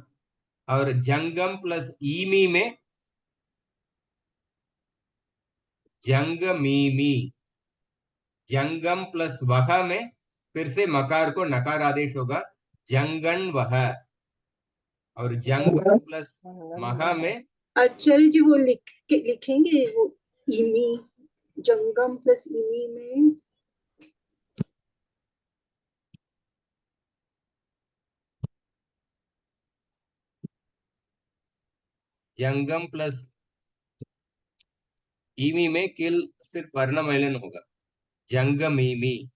और जंगम प्लस ईमी में जंगमीमी जंगम प्लस वह में फिर से मकार को नकार आदेश होगा जंगन वह। और जंगम प्लस मह में आचार्य जी वो लिखेंगे वो इमी जंगम प्लस इमी में जंगम प्लस ईमी में किल सिर्फ वर्णमैलन होगा जंगमीमी।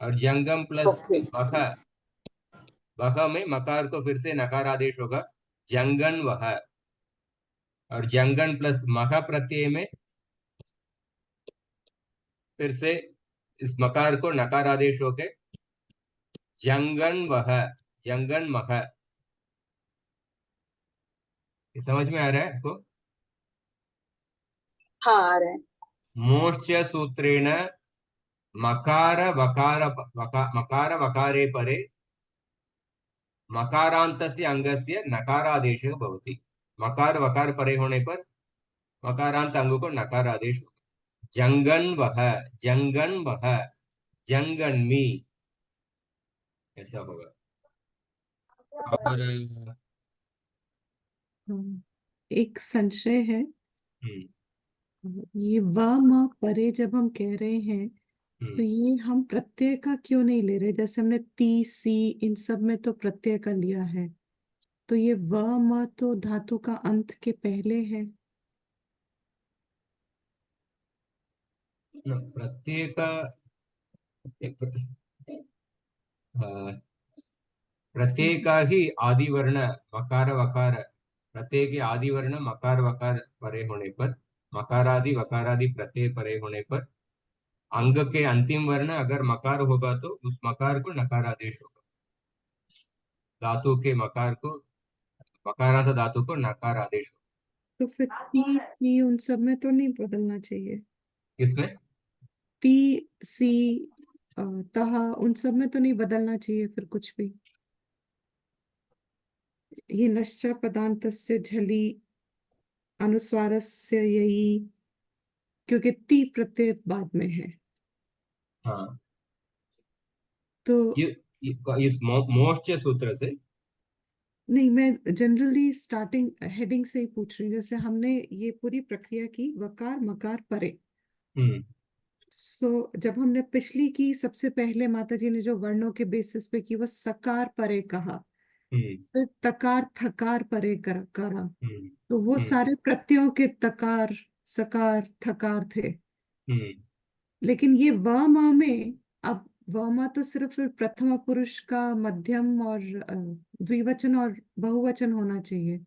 और जंगम प्लस वह में मकार को फिर से नकार आदेश होगा जंगन वह। और जंगन प्लस मह प्रत्यय में फिर से इस मकार को नकार आदेश होके जंगन वह जंगन मह। समझ में आ रहा है आपको हाँ आ रहा है। मोश्च सूत्रेण मकार वकारे परे मकारान्तस्य अंगस्य नकारादेशः भवति। मकार वकार परे होने पर मकारांत अंग को नकारादेश होगा। जंगन्वः, जंगन्वः, जंगन्मि, ऐसा होगा। और एक संशय है, हम्म, ये व म परे जब हम कह रहे हैं तो ये हम प्रत्यय का क्यों नहीं ले रहे? जैसे हमने ती सी इन सब में तो प्रत्यय का लिया है, तो ये व म तो धातु का अंत के पहले है। प्रत्यय का प्रत्यय का ही आदि वर्ण मकार वकार, प्रत्यय के आदि वर्ण मकार वकार परे होने पर, मकारादि वकारादि प्रत्यय परे होने पर अंग के अंतिम वर्ण अगर मकार होगा तो उस मकार को नकार आदेश होगा। धातु के मकार को, मकारांत धातु को नकार आदेश होगा। तो फिर ती सी उन सब में तो नहीं बदलना चाहिए? किसमें? ती सी तह उन सब में तो नहीं बदलना चाहिए फिर कुछ भी? ये नश्चा पदान्तस्य झलि अनुस्वारस्य यही, क्योंकि ती प्रत्यय बाद में है। हाँ, तो इस मोक्ष सूत्र से नहीं, मैं जनरली स्टार्टिंग हेडिंग से ही पूछ रही हूँ। जैसे हमने ये पूरी प्रक्रिया की वकार मकार परे, हम्म जब हमने पिछली की, सबसे पहले माता जी ने जो वर्णों के बेसिस पे की वो सकार परे कहा, हम्म फिर तकार थकार परे करा, हम्म तो वो हम्म सारे प्रत्ययों के तकार सकार थकार थे। हम्म लेकिन ये व म में, अब व म तो सिर्फ फिर प्रथम पुरुष का मध्यम और द्विवचन और बहुवचन होना चाहिए।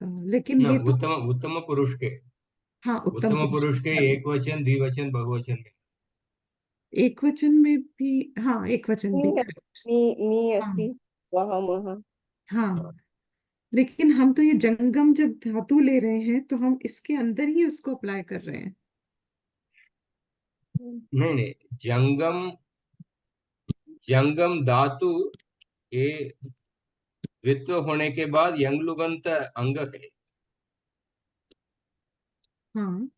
लेकिन न ये तो, उत्तम उत्तम पुरुष के, हाँ उत्तम उत्तम पुरुष, पुरुष के सॉरी, एक वचन द्विवचन बहुवचन में। एक वचन में भी, हाँ एक वचन भी, करेक्ट। मी अस्ति हाँ वहामः। हाँ, लेकिन हम तो ये जंगम जब धातु ले रहे हैं तो हम इसके अंदर ही उसको अप्लाई कर रहे हैं। नहीं नहीं, जंगम, जंगम धातु ये द्वित्व होने के बाद यंगलुगंत अंग है। हाँ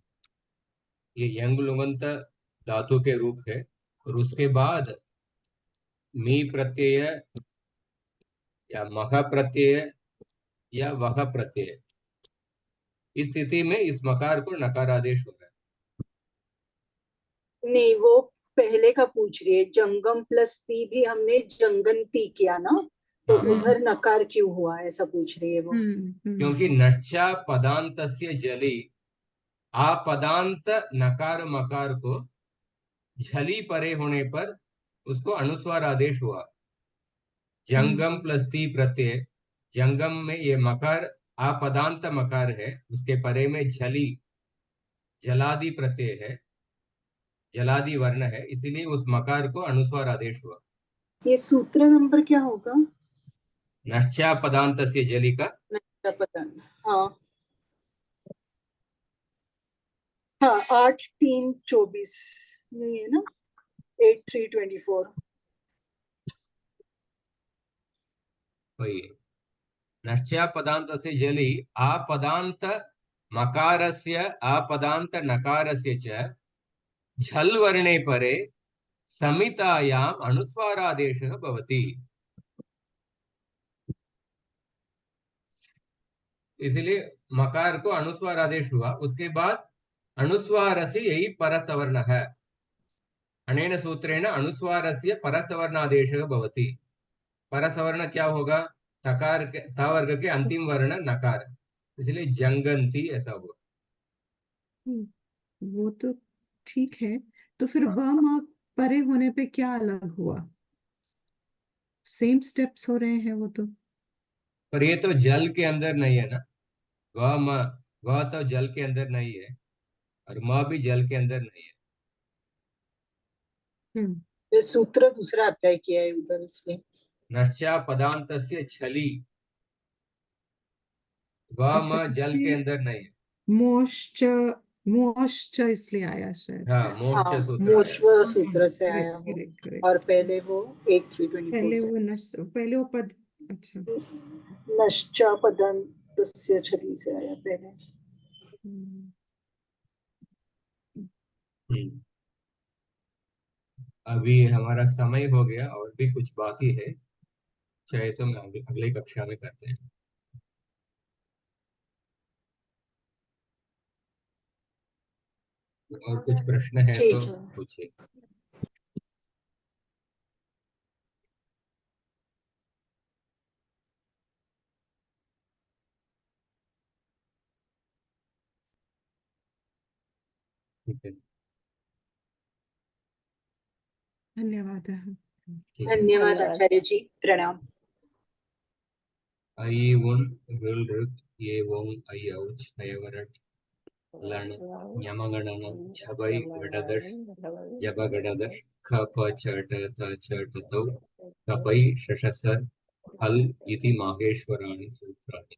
ये यंगलुगंत धातु के रूप है। और उसके बाद मी प्रत्यय या मह प्रत्यय या वह प्रत्यय, इस स्थिति में इस मकार को नकार आदेश हो रहा नहीं, वो पहले का पूछ रही है। जंगम प्लस ती भी हमने जंगंती किया ना, तो है। हाँ, उधर नकार क्यों हुआ, ऐसा पूछ रही है वो। क्योंकि नक्षा पदांतस्य जली, आपदांत नकार मकार को झली परे होने पर उसको अनुस्वार आदेश हुआ। जंगम प्लस ती प्रत्यय, जंगम में ये मकार आपदांत मकार है, उसके परे में झली जलादि प्रत्यय है, जलादि वर्ण है, इसीलिए उस मकार को अनुस्वार आदेश हुआ। ये सूत्र नंबर क्या होगा? नश्चा पदांतस्य जली का, नहीं पता। हाँ हाँ, 8-3-24 नहीं है ना, 8-3-24। वही है। नश्चा पदांतस्य जली आपदांत मकारस्य आपदांत नकारस्य च झल वर्णे परे समितायाम अनुस्वारादेशः भवति। इसलिए मकार को अनुस्वार आदेश हुआ, उसके बाद अनुस्वार से यही परसवर्ण है। अनेन सूत्रेण अनुस्वारस्य परसवर्णादेशः भवति। परसवर्ण क्या होगा? तकार के, त वर्ग के अंतिम वर्ण नकार, इसलिए जंगंती ऐसा हुआ। वो तो ठीक है, तो फिर वह म परे होने पे क्या अलग हुआ? सेम स्टेप्स हो रहे हैं वो तो। पर ये तो जल के अंदर नहीं है ना, वह म, वह तो जल के अंदर नहीं है और म भी जल के अंदर नहीं है। हम्म ये सूत्र दूसरा अप्लाई किया है उधर, इसलिए। नश्चा पदांतस्य छली, वह अच्छा, म जल के अंदर नहीं है। मोश्च, मोश्च इसलिए आया शायद। हाँ, मोक्ष हाँ, सूत्र से। मोक्ष सूत्र से आया करेक्ट वो। Correct correct. और पहले वो 8-3-24 पहले से। वो पहले वो पद, अच्छा। नश्चापदन्तस्य छली से आया पहले। हम्म, अभी हमारा समय हो गया और भी कुछ बाकी है, चाहे तो मैं अगली कक्षा में करते हैं। और कुछ प्रश्न है तो ठीक है। पूछिए। ठीक है, धन्यवाद। ठीक है। धन्यवाद धन्यवाद। आचार्य जी, प्रणाम। ऐ उन रुल रुक ये वों ऐ औच अयवरट लण यमगणन झबै गडदश जब गडदश ख प छ ट त छ ट तौ कपै शशसर हल इति माहेश्वराणि सूत्राणि।